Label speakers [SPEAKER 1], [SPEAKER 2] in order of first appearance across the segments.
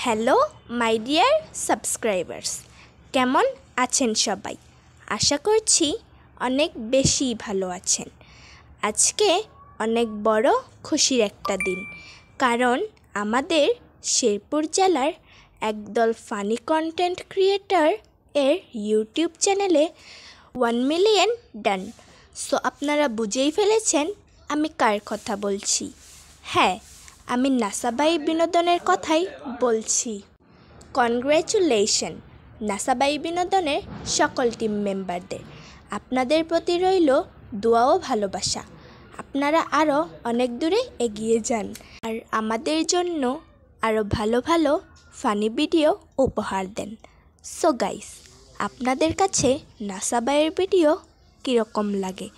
[SPEAKER 1] Hello my dear subscribers, কেমন আছেন সবাই? আশা করছি অনেক বেশি ভালো আছেন। আজকে অনেক বড় খুশির একটা দিন, কারণ আমাদের শেরপুর জেলার একদল ফানি কন্টেন্ট ক্রিয়েটর এর ইউটিউব চ্যানেলে 1 মিলিয়ন ডান। সো আপনারা বুঝেই ফেলেছেন আমি কার কথা বলছি। হ্যাঁ, আমি নাসাবাই বিনোদনের কথাই বলছি। কনগ্র্যাচুলেশন নাসাবাই বিনোদনের সকল টিম মেম্বারদের। আপনাদের প্রতি রইল দোয়া ও ভালোবাসা। আপনারা আরও অনেক দূরে এগিয়ে যান আর আমাদের জন্য আরও ভালো ভালো ফানি ভিডিও উপহার দেন। সো গাইস, আপনাদের কাছে নাসাবাইয়ের ভিডিও কীরকম লাগে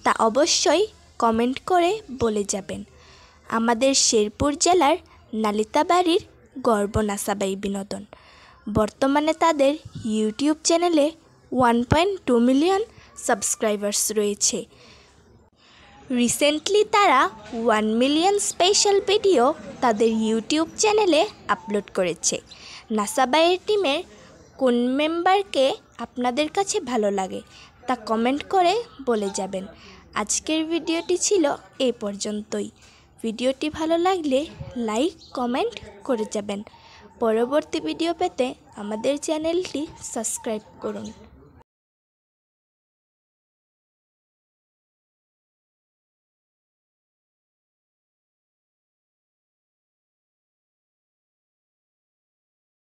[SPEAKER 1] তা অবশ্যই কমেন্ট করে বলে যাবেন। আমাদের শেরপুর জেলার নালিতাবাড়ির গর্ব নাসাবাই বিনোদন। বর্তমানে তাদের ইউটিউব চ্যানেলে 1.2 মিলিয়ন সাবস্ক্রাইবার্স রয়েছে। রিসেন্টলি তারা 1 মিলিয়ন স্পেশাল ভিডিও তাদের ইউটিউব চ্যানেলে আপলোড করেছে। নাসাবাইয়ের টিমের কোন মেম্বারকে আপনাদের কাছে ভালো লাগে তা কমেন্ট করে বলে যাবেন। আজকের ভিডিওটি ছিল এই পর্যন্তই। ভিডিওটি ভালো লাগলে লাইক কমেন্ট করে যাবেন। পরবর্তী ভিডিও পেতে আমাদের চ্যানেলটি সাবস্ক্রাইব করুন।